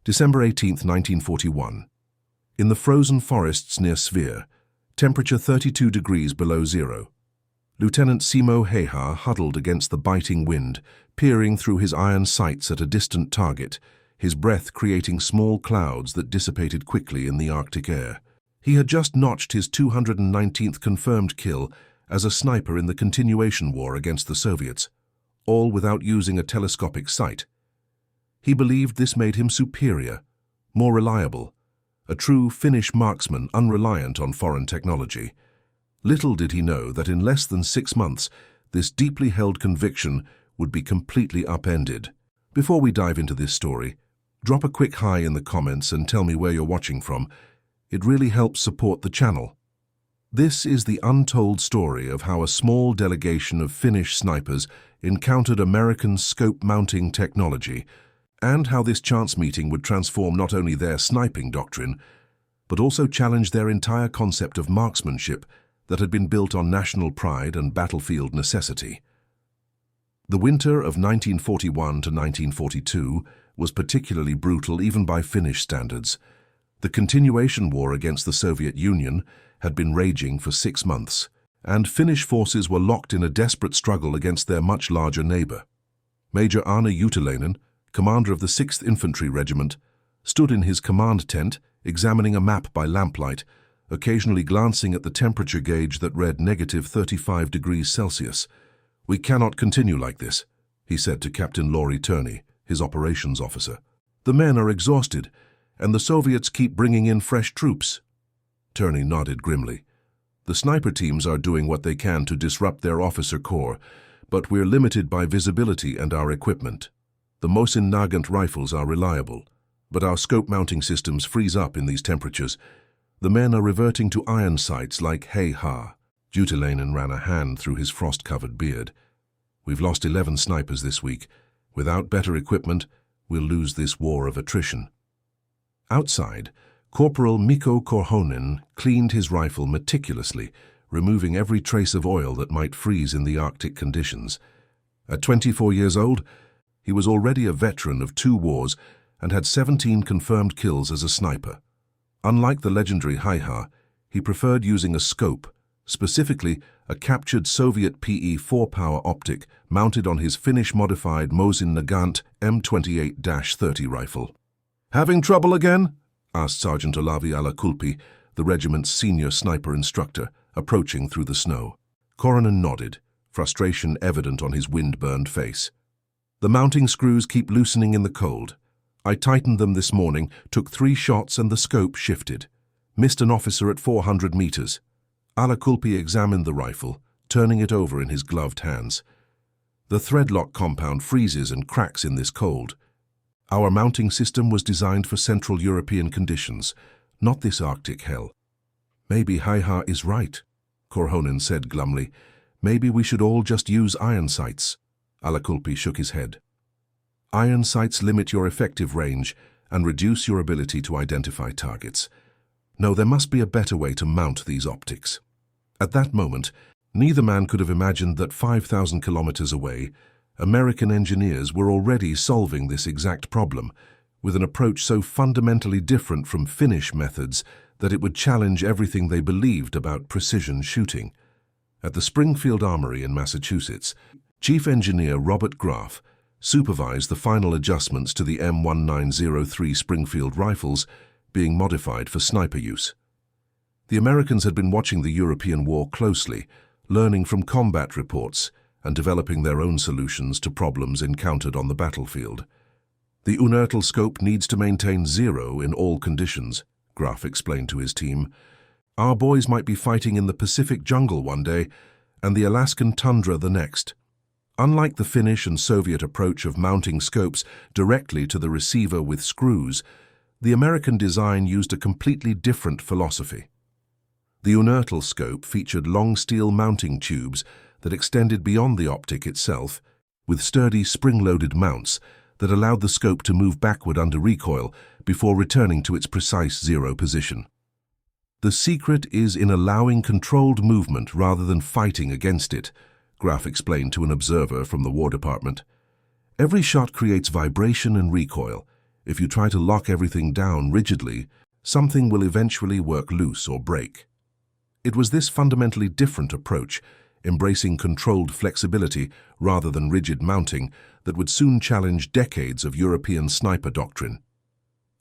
December 18, 1941. In the frozen forests near Svir, temperature 32 degrees below zero. Lieutenant Simo Heha huddled against the biting wind, peering through his iron sights at a distant target, his breath creating small clouds that dissipated quickly in the Arctic air. He had just notched his 219th confirmed kill as a sniper in the continuation war against the Soviets, all without using a telescopic sight. He believed this made him superior, more reliable, a true Finnish marksman unreliant on foreign technology. Little did he know that in less than 6 months, this deeply held conviction would be completely upended. Before we dive into this story, drop a quick hi in the comments and tell me where you're watching from. It really helps support the channel. This is the untold story of how a small delegation of Finnish snipers encountered American scope-mounting technology, and how this chance meeting would transform not only their sniping doctrine, but also challenge their entire concept of marksmanship that had been built on national pride and battlefield necessity. The winter of 1941 to 1942 was particularly brutal even by Finnish standards. The continuation war against the Soviet Union had been raging for 6 months, and Finnish forces were locked in a desperate struggle against their much larger neighbor. Major Arne Juutilainen, commander of the 6th Infantry Regiment, stood in his command tent examining a map by lamplight, occasionally glancing at the temperature gauge that read -35 degrees Celsius. "We cannot continue like this," he said to Captain Laurie Turney, his operations officer. "The men are exhausted, and the Soviets keep bringing in fresh troops." Turney nodded grimly. "The sniper teams are doing what they can to disrupt their officer corps, but we're limited by visibility and our equipment. The Mosin Nagant rifles are reliable, but our scope-mounting systems freeze up in these temperatures. The men are reverting to iron sights like Heha." Juutilainen ran a hand through his frost-covered beard. "We've lost 11 snipers this week. Without better equipment, we'll lose this war of attrition." Outside, Corporal Mikko Korhonen cleaned his rifle meticulously, removing every trace of oil that might freeze in the Arctic conditions. At 24 years old, he was already a veteran of 2 wars and had 17 confirmed kills as a sniper. Unlike the legendary Heha, he preferred using a scope, specifically a captured Soviet PE-4 power optic mounted on his Finnish-modified Mosin Nagant M28-30 rifle. "Having trouble again?" asked Sergeant Olavi Alakulpi, the regiment's senior sniper instructor, approaching through the snow. Korhonen nodded, frustration evident on his wind-burned face. "The mounting screws keep loosening in the cold. I tightened them this morning, took 3 shots and the scope shifted. Missed an officer at 400 meters. Alakulpi examined the rifle, turning it over in his gloved hands. "The threadlock compound freezes and cracks in this cold. Our mounting system was designed for Central European conditions, not this Arctic hell." "Maybe Heha is right," Korhonen said glumly. "Maybe we should all just use iron sights." Alakulpi shook his head. "Iron sights limit your effective range and reduce your ability to identify targets. No, there must be a better way to mount these optics." At that moment, neither man could have imagined that 5,000 kilometers away, American engineers were already solving this exact problem, with an approach so fundamentally different from Finnish methods that it would challenge everything they believed about precision shooting. At the Springfield Armory in Massachusetts, Chief Engineer Robert Graf supervised the final adjustments to the M1903 Springfield rifles being modified for sniper use. The Americans had been watching the European war closely, learning from combat reports and developing their own solutions to problems encountered on the battlefield. "The Unertel scope needs to maintain 0 in all conditions," Graf explained to his team. "Our boys might be fighting in the Pacific jungle one day and the Alaskan tundra the next." Unlike the Finnish and Soviet approach of mounting scopes directly to the receiver with screws, the American design used a completely different philosophy. The Unertel scope featured long steel mounting tubes that extended beyond the optic itself, with sturdy spring-loaded mounts that allowed the scope to move backward under recoil before returning to its precise 0 position. "The secret is in allowing controlled movement rather than fighting against it," Graf explained to an observer from the War Department. "Every shot creates vibration and recoil, If you try to lock everything down rigidly, something will eventually work loose or break. It was this fundamentally different approach, embracing controlled flexibility rather than rigid mounting, that would soon challenge decades of European sniper doctrine.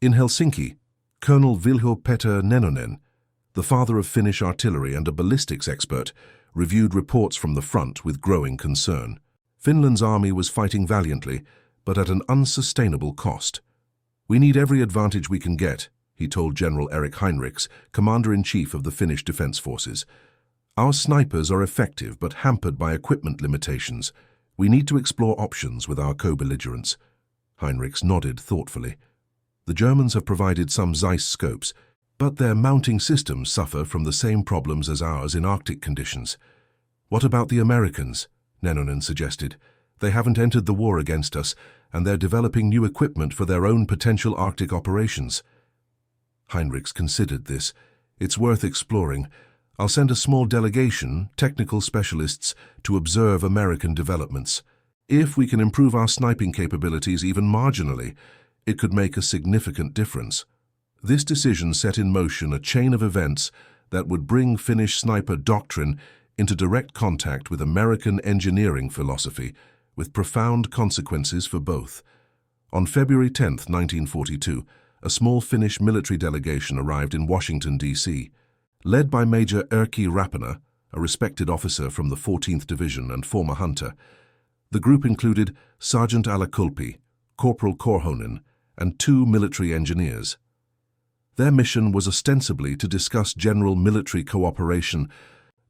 In Helsinki, Colonel Vilho-Petter Nenonen, the father of Finnish artillery and a ballistics expert, reviewed reports from the front with growing concern. Finland's army was fighting valiantly, but at an unsustainable cost. "We need every advantage we can get," he told General Erik Heinrichs, Commander-in-Chief of the Finnish Defence Forces. "Our snipers are effective but hampered by equipment limitations. We need to explore options with our co-belligerents." Heinrichs nodded thoughtfully. "The Germans have provided some Zeiss scopes, but their mounting systems suffer from the same problems as ours in Arctic conditions." "What about the Americans?" Nenonen suggested. "They haven't entered the war against us, and they're developing new equipment for their own potential Arctic operations." Heinrichs considered this. "It's worth exploring. I'll send a small delegation, technical specialists, to observe American developments. If we can improve our sniping capabilities even marginally, it could make a significant difference." This decision set in motion a chain of events that would bring Finnish sniper doctrine into direct contact with American engineering philosophy, with profound consequences for both. On February 10, 1942, a small Finnish military delegation arrived in Washington, D.C. Led by Major Erkki Rapana, a respected officer from the 14th Division and former hunter. The group included Sergeant Alakulpi, Corporal Korhonen, and 2 military engineers. Their mission was ostensibly to discuss general military cooperation,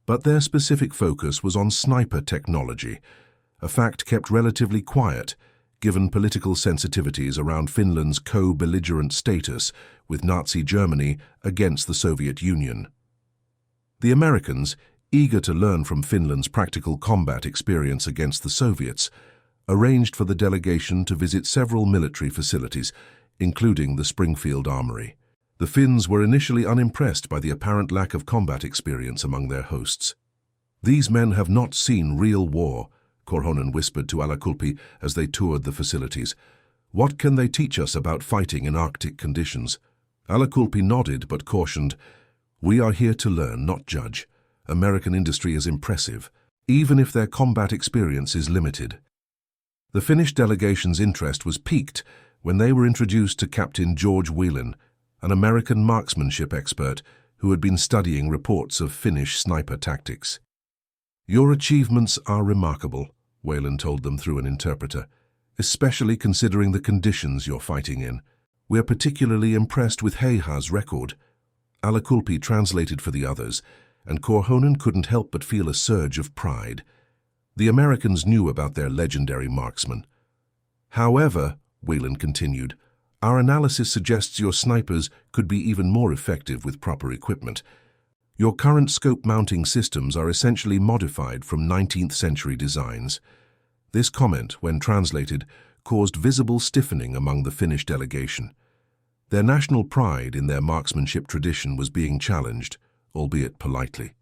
but their specific focus was on sniper technology, a fact kept relatively quiet, given political sensitivities around Finland's co-belligerent status with Nazi Germany against the Soviet Union. The Americans, eager to learn from Finland's practical combat experience against the Soviets, arranged for the delegation to visit several military facilities, including the Springfield Armory. The Finns were initially unimpressed by the apparent lack of combat experience among their hosts. "These men have not seen real war," Korhonen whispered to Alakulpi as they toured the facilities. "What can they teach us about fighting in Arctic conditions?" Alakulpi nodded but cautioned, "We are here to learn, not judge. American industry is impressive, even if their combat experience is limited." The Finnish delegation's interest was piqued when they were introduced to Captain George Whelan, an American marksmanship expert who had been studying reports of Finnish sniper tactics. "Your achievements are remarkable," Whelan told them through an interpreter, "especially considering the conditions you're fighting in. We're particularly impressed with Heiha's record." Alakulpi translated for the others, and Korhonen couldn't help but feel a surge of pride. The Americans knew about their legendary marksman. "However," Whelan continued, "our analysis suggests your snipers could be even more effective with proper equipment. Your current scope mounting systems are essentially modified from 19th century designs." This comment, when translated, caused visible stiffening among the Finnish delegation. Their national pride in their marksmanship tradition was being challenged, albeit politely.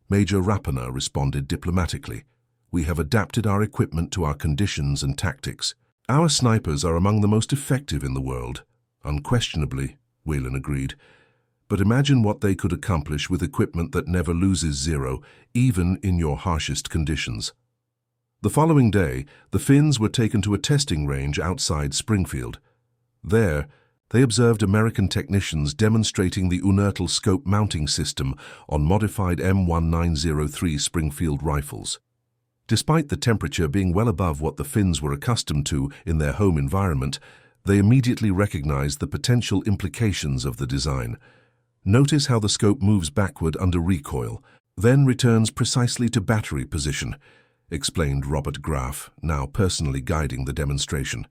Major Rapana responded diplomatically, "We have adapted our equipment to our conditions and tactics. Our snipers are among the most effective in the world." "Unquestionably," Whelan agreed. "But imagine what they could accomplish with equipment that never loses zero, even in your harshest conditions." The following day, the Finns were taken to a testing range outside Springfield. There, they observed American technicians demonstrating the Unertal scope mounting system on modified M1903 Springfield rifles. Despite the temperature being well above what the Finns were accustomed to in their home environment, they immediately recognized the potential implications of the design. "Notice how the scope moves backward under recoil, then returns precisely to battery position," explained Robert Graf, now personally guiding the demonstration.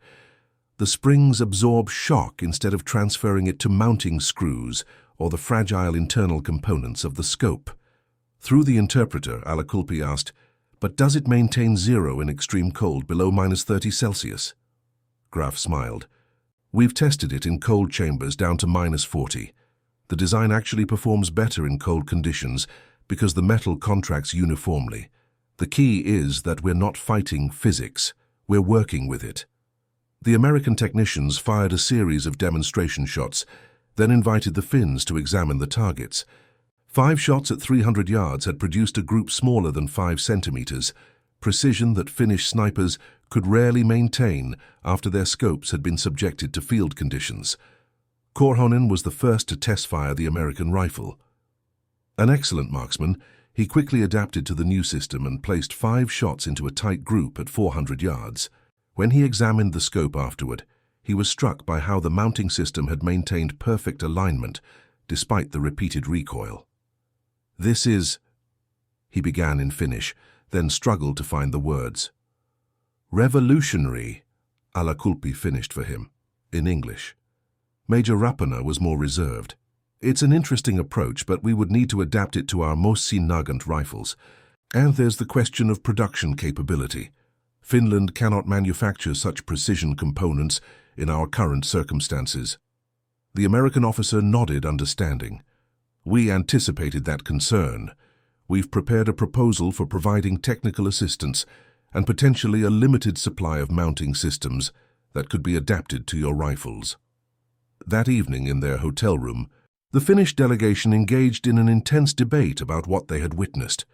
"The springs absorb shock instead of transferring it to mounting screws or the fragile internal components of the scope." Through the interpreter, Alakulpi asked, "But does it maintain zero in extreme cold below -30 Celsius?" Graf smiled. "We've tested it in cold chambers down to -40. The design actually performs better in cold conditions because the metal contracts uniformly. The key is that we're not fighting physics, we're working with it." The American technicians fired a series of demonstration shots, then invited the Finns to examine the targets. 5 shots at 300 yards had produced a group smaller than 5 centimeters, precision that Finnish snipers could rarely maintain after their scopes had been subjected to field conditions. Korhonen was the first to test-fire the American rifle. An excellent marksman, he quickly adapted to the new system and placed 5 shots into a tight group at 400 yards. When he examined the scope afterward, he was struck by how the mounting system had maintained perfect alignment despite the repeated recoil. "This is," he began in Finnish, then struggled to find the words. "Revolutionary," Alakulpi finished for him, in English. Major Rapana was more reserved. "It's an interesting approach, but we would need to adapt it to our Mossi Nagant rifles. And there's the question of production capability. Finland cannot manufacture such precision components in our current circumstances." The American officer nodded understanding. "We anticipated that concern. We've prepared a proposal for providing technical assistance and potentially a limited supply of mounting systems that could be adapted to your rifles." That evening in their hotel room, the Finnish delegation engaged in an intense debate about what they had witnessed.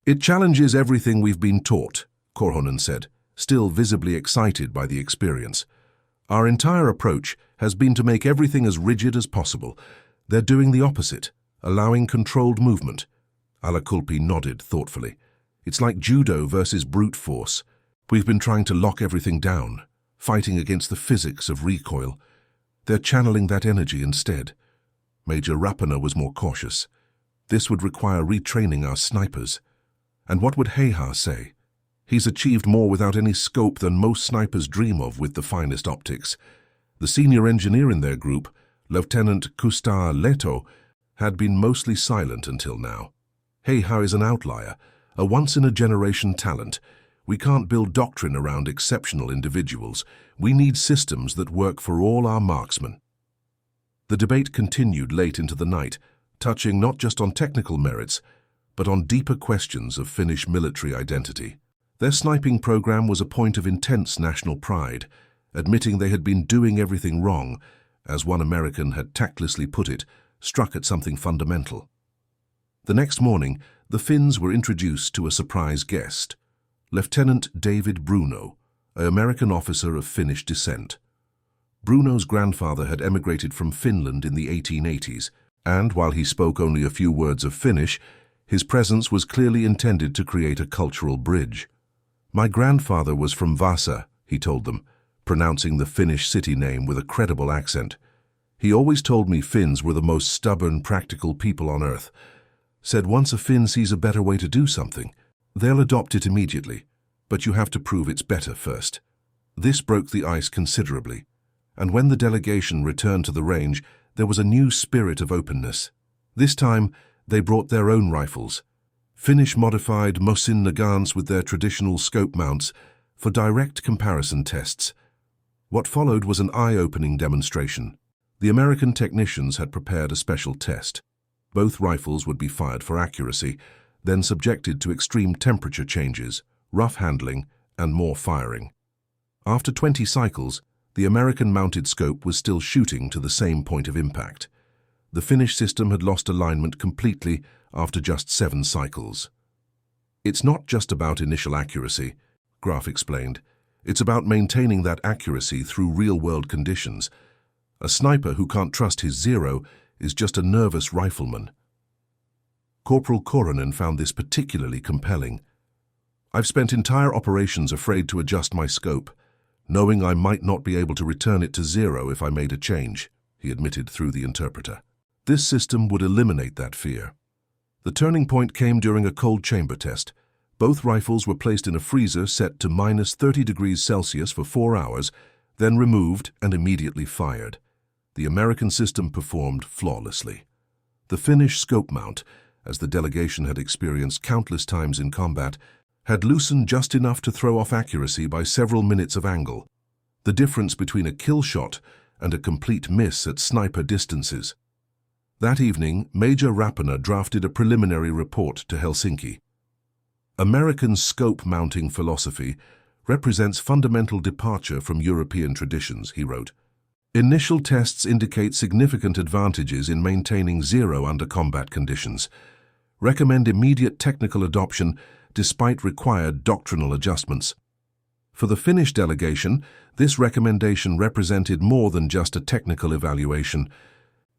"It challenges everything we've been taught," Korhonen said, still visibly excited by the experience. "Our entire approach has been to make everything as rigid as possible. They're doing the opposite, allowing controlled movement." Alakulpi nodded thoughtfully. "It's like judo versus brute force. We've been trying to lock everything down, fighting against the physics of recoil. They're channeling that energy instead." Major Rapana was more cautious. "This would require retraining our snipers. And what would Heha say? He's achieved more without any scope than most snipers dream of with the finest optics." The senior engineer in their group, Lieutenant Kustaa Leto, had been mostly silent until now. "Heha is an outlier, a once-in-a-generation talent. We can't build doctrine around exceptional individuals. We need systems that work for all our marksmen." The debate continued late into the night, touching not just on technical merits, but on deeper questions of Finnish military identity. Their sniping program was a point of intense national pride, admitting they had been doing everything wrong, as one American had tactlessly put it, struck at something fundamental. The next morning, the Finns were introduced to a surprise guest, Lieutenant David Bruno, an American officer of Finnish descent. Bruno's grandfather had emigrated from Finland in the 1880s, and while he spoke only a few words of Finnish, his presence was clearly intended to create a cultural bridge. "My grandfather was from Vasa," he told them, pronouncing the Finnish city name with a credible accent. "He always told me Finns were the most stubborn, practical people on earth. Said once a Finn sees a better way to do something, they'll adopt it immediately, but you have to prove it's better first." This broke the ice considerably, and when the delegation returned to the range, there was a new spirit of openness. This time, they brought their own rifles, Finnish modified Mosin Nagants with their traditional scope mounts, for direct comparison tests. What followed was an eye-opening demonstration. The American technicians had prepared a special test. Both rifles would be fired for accuracy, then subjected to extreme temperature changes, rough handling, and more firing. After 20 cycles, the American-mounted scope was still shooting to the same point of impact. The Finnish system had lost alignment completely after just 7 cycles. "It's not just about initial accuracy," Graf explained. "It's about maintaining that accuracy through real-world conditions. A sniper who can't trust his zero is just a nervous rifleman." Corporal Korhonen found this particularly compelling. "I've spent entire operations afraid to adjust my scope, knowing I might not be able to return it to 0 if I made a change," he admitted through the interpreter. This system would eliminate that fear. The turning point came during a cold chamber test. Both rifles were placed in a freezer set to -30°C for 4 hours, then removed and immediately fired. The American system performed flawlessly. The Finnish scope mount, as the delegation had experienced countless times in combat, had loosened just enough to throw off accuracy by several minutes of angle, the difference between a kill shot and a complete miss at sniper distances. That evening, Major Rapana drafted a preliminary report to Helsinki. American scope mounting philosophy represents fundamental departure from European traditions, he wrote. Initial tests indicate significant advantages in maintaining zero under combat conditions. Recommend immediate technical adoption despite required doctrinal adjustments. For the Finnish delegation, this recommendation represented more than just a technical evaluation.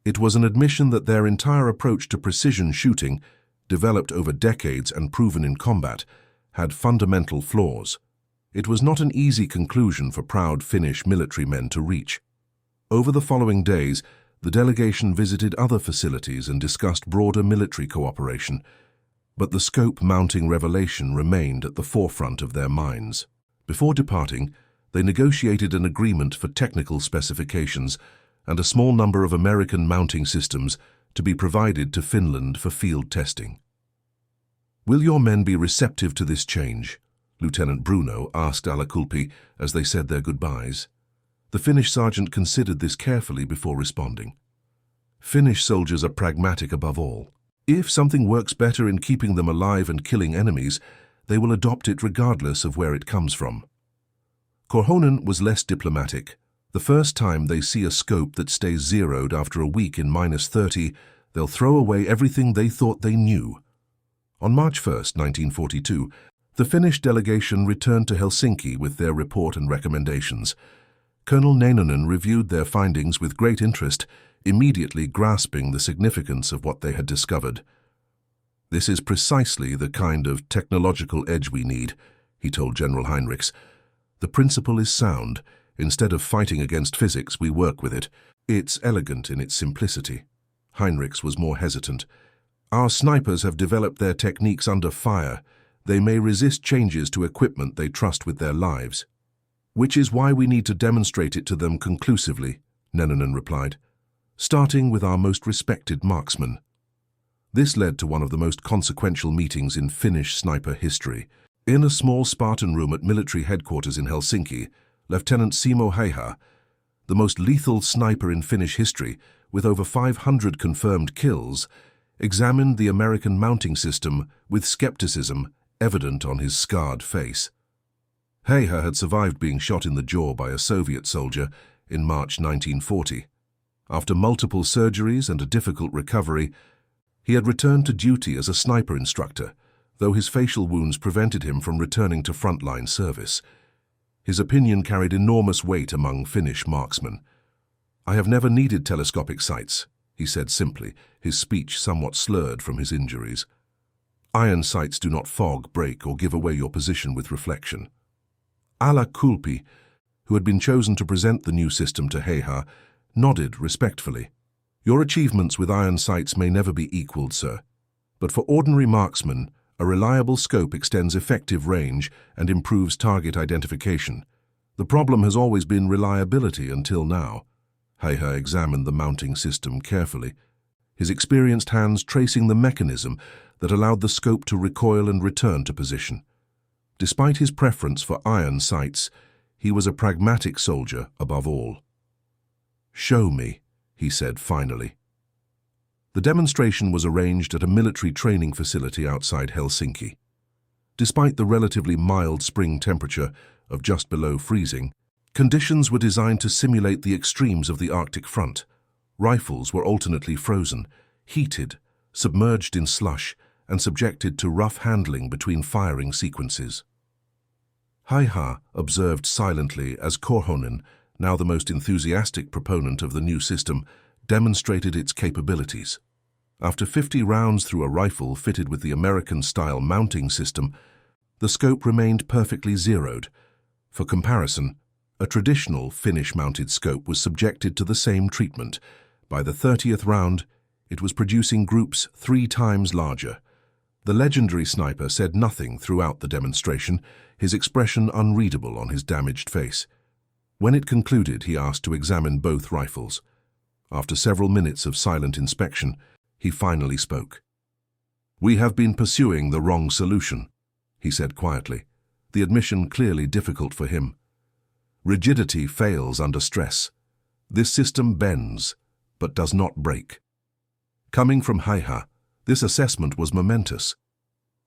It was an admission that their entire approach to precision shooting, developed over decades and proven in combat, had fundamental flaws. It was not an easy conclusion for proud Finnish military men to reach. Over the following days, the delegation visited other facilities and discussed broader military cooperation, but the scope-mounting revelation remained at the forefront of their minds. Before departing, they negotiated an agreement for technical specifications and a small number of American mounting systems to be provided to Finland for field testing. "Will your men be receptive to this change?" Lieutenant Bruno asked Alakulpi as they said their goodbyes. The Finnish sergeant considered this carefully before responding. Finnish soldiers are pragmatic above all. If something works better in keeping them alive and killing enemies, they will adopt it regardless of where it comes from. Korhonen was less diplomatic. The first time they see a scope that stays zeroed after a week in -30, they'll throw away everything they thought they knew. On March 1, 1942, the Finnish delegation returned to Helsinki with their report and recommendations. Colonel Neinonen reviewed their findings with great interest, immediately grasping the significance of what they had discovered. "This is precisely the kind of technological edge we need," he told General Heinrichs. "The principle is sound. Instead of fighting against physics, we work with it. It's elegant in its simplicity." Heinrichs was more hesitant. "Our snipers have developed their techniques under fire. They may resist changes to equipment they trust with their lives. Which is why we need to demonstrate it to them conclusively," Neinonen replied, "starting with our most respected marksmen." This led to one of the most consequential meetings in Finnish sniper history. In a small Spartan room at military headquarters in Helsinki, Lieutenant Simo Heiha, the most lethal sniper in Finnish history, with over 500 confirmed kills, examined the American mounting system with skepticism evident on his scarred face. Heiha had survived being shot in the jaw by a Soviet soldier in March 1940. After multiple surgeries and a difficult recovery, he had returned to duty as a sniper instructor, though his facial wounds prevented him from returning to frontline service. His opinion carried enormous weight among Finnish marksmen. "I have never needed telescopic sights," he said simply, his speech somewhat slurred from his injuries. "Iron sights do not fog, break, or give away your position with reflection." Alakulpi, who had been chosen to present the new system to Heiha, nodded respectfully. "Your achievements with iron sights may never be equaled, sir. But for ordinary marksmen, a reliable scope extends effective range and improves target identification. The problem has always been reliability until now." Heiha examined the mounting system carefully, his experienced hands tracing the mechanism that allowed the scope to recoil and return to position. Despite his preference for iron sights, he was a pragmatic soldier above all. "Show me," he said finally. The demonstration was arranged at a military training facility outside Helsinki. Despite the relatively mild spring temperature of just below freezing, conditions were designed to simulate the extremes of the Arctic front. Rifles were alternately frozen, heated, submerged in slush, and subjected to rough handling between firing sequences. Heiha observed silently as Korhonen, now the most enthusiastic proponent of the new system, demonstrated its capabilities. After 50 rounds through a rifle fitted with the American-style mounting system, the scope remained perfectly zeroed. For comparison, a traditional Finnish-mounted scope was subjected to the same treatment. By the 30th round, it was producing groups 3 times larger. The legendary sniper said nothing throughout the demonstration, his expression unreadable on his damaged face. When it concluded, he asked to examine both rifles. After several minutes of silent inspection, he finally spoke. "We have been pursuing the wrong solution," he said quietly, the admission clearly difficult for him. "Rigidity fails under stress. This system bends, but does not break." Coming from Heiha, this assessment was momentous.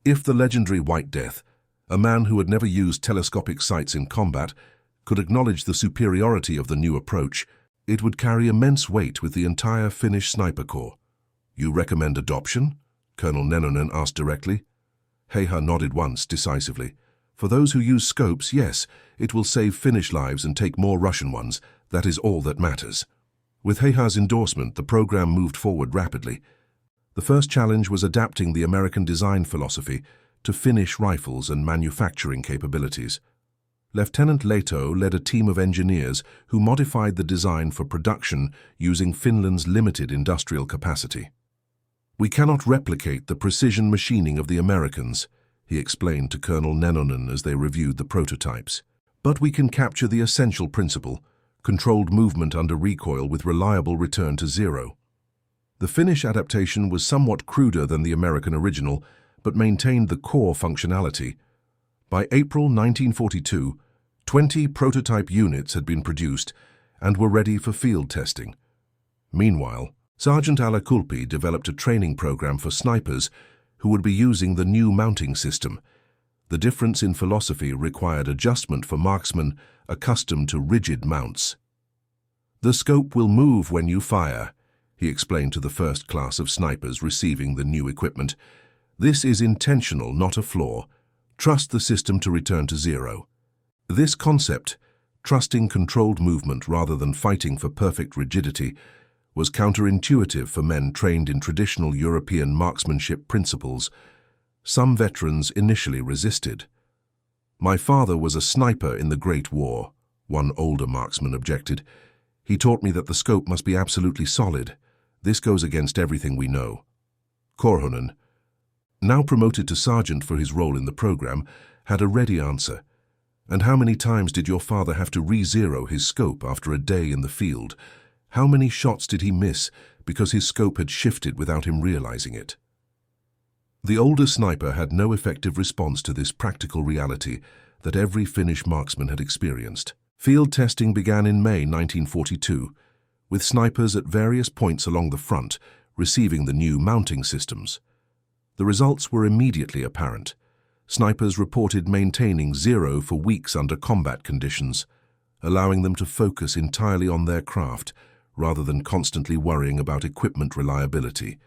If the legendary White Death, A man who had never used telescopic sights in combat could acknowledge the superiority of the new approach. It would carry immense weight with the entire Finnish sniper corps. "You recommend adoption?" Colonel Nenonen asked directly. Heiha nodded once, decisively. "For those who use scopes, yes, it will save Finnish lives and take more Russian ones. That is all that matters." With Heiha's endorsement, the program moved forward rapidly. The first challenge was adapting the American design philosophy to Finnish rifles and manufacturing capabilities. Lieutenant Leto led a team of engineers who modified the design for production using Finland's limited industrial capacity. "We cannot replicate the precision machining of the Americans," he explained to Colonel Nenonen as they reviewed the prototypes. "But we can capture the essential principle, controlled movement under recoil with reliable return to zero." The Finnish adaptation was somewhat cruder than the American original, but maintained the core functionality. By April 1942, 20 prototype units had been produced and were ready for field testing. Meanwhile, Sergeant Alakulpi developed a training program for snipers who would be using the new mounting system. The difference in philosophy required adjustment for marksmen accustomed to rigid mounts. "The scope will move when you fire," he explained to the first class of snipers receiving the new equipment. "This is intentional, not a flaw. Trust the system to return to zero." This concept, trusting controlled movement rather than fighting for perfect rigidity, was counterintuitive for men trained in traditional European marksmanship principles. Some veterans initially resisted. "My father was a sniper in the Great War," one older marksman objected. "He taught me that the scope must be absolutely solid. This goes against everything we know." Korhonen, now promoted to sergeant for his role in the program, had a ready answer. "And how many times did your father have to re-zero his scope after a day in the field? How many shots did he miss because his scope had shifted without him realizing it?" The older sniper had no effective response to this practical reality that every Finnish marksman had experienced. Field testing began in May 1942, with snipers at various points along the front receiving the new mounting systems. The results were immediately apparent. Snipers reported maintaining zero for weeks under combat conditions, allowing them to focus entirely on their craft rather than constantly worrying about equipment reliability.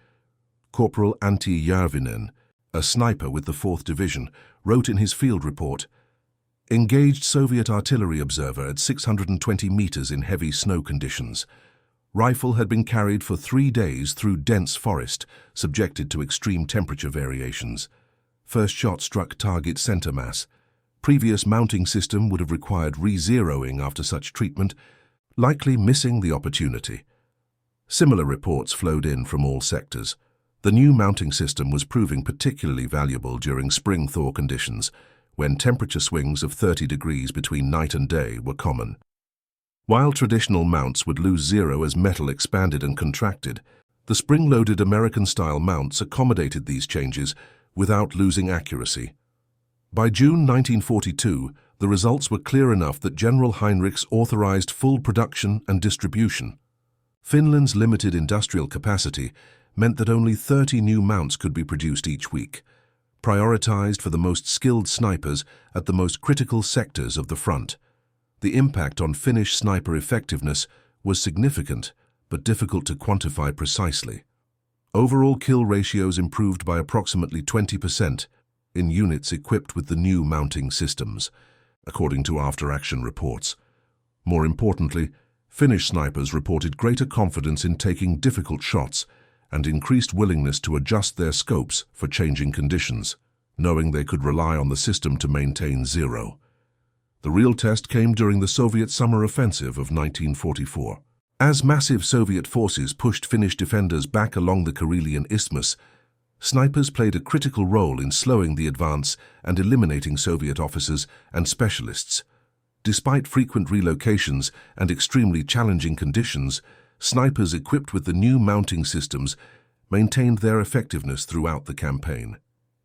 Corporal Antti Järvinen, a sniper with the 4th Division, wrote in his field report, "Engaged Soviet artillery observer at 620 meters in heavy snow conditions. Rifle had been carried for 3 days through dense forest, subjected to extreme temperature variations. First shot struck target center mass. Previous mounting system would have required re-zeroing after such treatment, likely missing the opportunity." Similar reports flowed in from all sectors. The new mounting system was proving particularly valuable during spring thaw conditions, when temperature swings of 30 degrees between night and day were common. While traditional mounts would lose zero as metal expanded and contracted, the spring-loaded American-style mounts accommodated these changes without losing accuracy. By June 1942, the results were clear enough that General Heinrichs authorized full production and distribution. Finland's limited industrial capacity meant that only 30 new mounts could be produced each week, prioritized for the most skilled snipers at the most critical sectors of the front. The impact on Finnish sniper effectiveness was significant, but difficult to quantify precisely. Overall kill ratios improved by approximately 20% in units equipped with the new mounting systems, according to after-action reports. More importantly, Finnish snipers reported greater confidence in taking difficult shots and increased willingness to adjust their scopes for changing conditions, knowing they could rely on the system to maintain zero. The real test came during the Soviet summer offensive of 1944. As massive Soviet forces pushed Finnish defenders back along the Karelian Isthmus, snipers played a critical role in slowing the advance and eliminating Soviet officers and specialists. Despite frequent relocations and extremely challenging conditions, snipers equipped with the new mounting systems maintained their effectiveness throughout the campaign.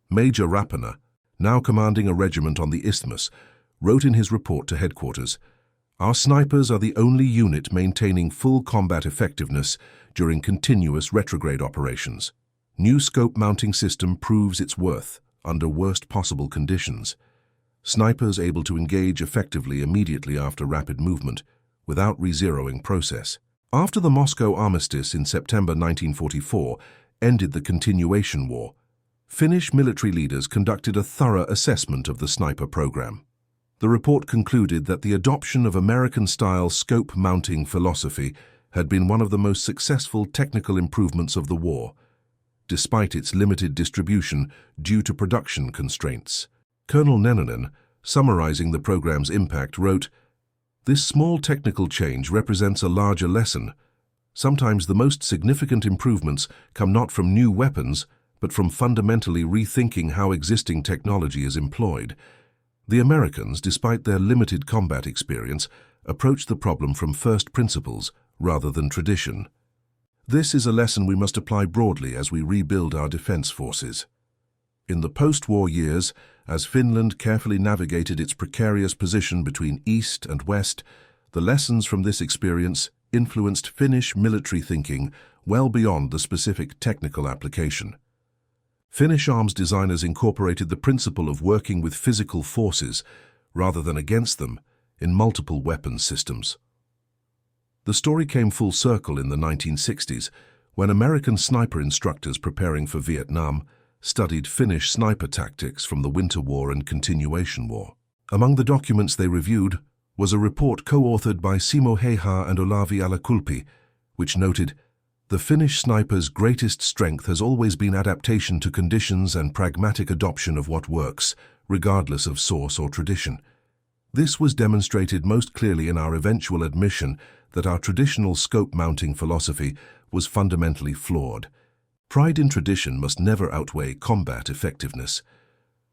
Major Rapana, now commanding a regiment on the Isthmus, wrote in his report to headquarters, "Our snipers are the only unit maintaining full combat effectiveness during continuous retrograde operations. New scope mounting system proves its worth under worst possible conditions. snipers able to engage effectively immediately after rapid movement, without re-zeroing process. After the Moscow Armistice in September 1944 ended the continuation war, Finnish military leaders conducted a thorough assessment of the sniper program. The report concluded that the adoption of American-style scope-mounting philosophy had been one of the most successful technical improvements of the war, despite its limited distribution due to production constraints. Colonel Nennanen, summarizing the program's impact, wrote, "This small technical change represents a larger lesson. Sometimes the most significant improvements come not from new weapons, but from fundamentally rethinking how existing technology is employed." The Americans, despite their limited combat experience, approached the problem from first principles rather than tradition. This is a lesson we must apply broadly as we rebuild our defense forces. In the post-war years, as Finland carefully navigated its precarious position between East and West, the lessons from this experience influenced Finnish military thinking well beyond the specific technical application. Finnish arms designers incorporated the principle of working with physical forces, rather than against them, in multiple weapons systems. The story came full circle in the 1960s, when American sniper instructors preparing for Vietnam studied Finnish sniper tactics from the Winter War and Continuation War. Among the documents they reviewed was a report co-authored by Simo Heiha and Olavi Alakulpi, which noted, "The Finnish sniper's greatest strength has always been adaptation to conditions and pragmatic adoption of what works, regardless of source or tradition. This was demonstrated most clearly in our eventual admission that our traditional scope-mounting philosophy was fundamentally flawed. Pride in tradition must never outweigh combat effectiveness."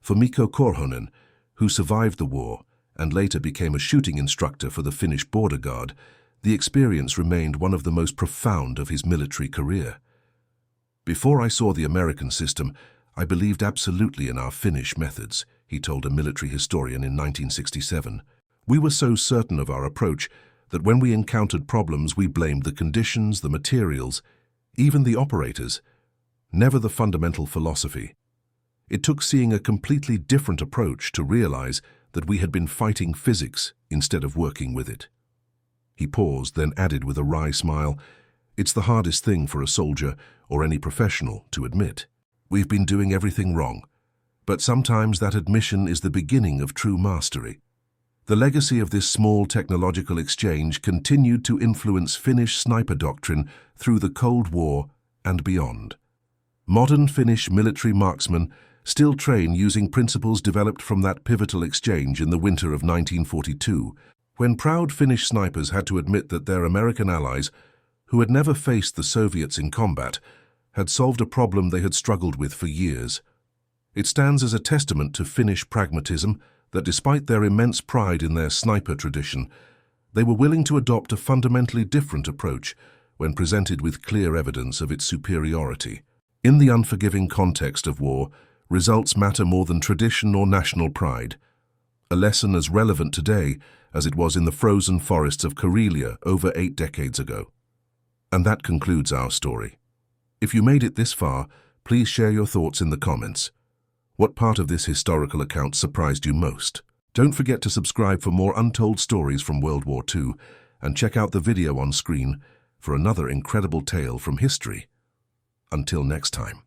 For Mikko Korhonen, who survived the war and later became a shooting instructor for the Finnish border guard, the experience remained one of the most profound of his military career. "Before I saw the American system, I believed absolutely in our Finnish methods," he told a military historian in 1967. "We were so certain of our approach that when we encountered problems, we blamed the conditions, the materials, even the operators, never the fundamental philosophy. It took seeing a completely different approach to realize that we had been fighting physics instead of working with it." He paused, then added with a wry smile, "It's the hardest thing for a soldier or any professional to admit. We've been doing everything wrong, but sometimes that admission is the beginning of true mastery." The legacy of this small technological exchange continued to influence Finnish sniper doctrine through the Cold War and beyond. Modern Finnish military marksmen still train using principles developed from that pivotal exchange in the winter of 1942, when proud Finnish snipers had to admit that their American allies, who had never faced the Soviets in combat, had solved a problem they had struggled with for years. It stands as a testament to Finnish pragmatism that despite their immense pride in their sniper tradition, they were willing to adopt a fundamentally different approach when presented with clear evidence of its superiority. In the unforgiving context of war, results matter more than tradition or national pride, a lesson as relevant today as it was in the frozen forests of Karelia over 8 decades ago. And that concludes our story. If you made it this far, please share your thoughts in the comments. What part of this historical account surprised you most? Don't forget to subscribe for more untold stories from World War II and check out the video on screen for another incredible tale from history. Until next time.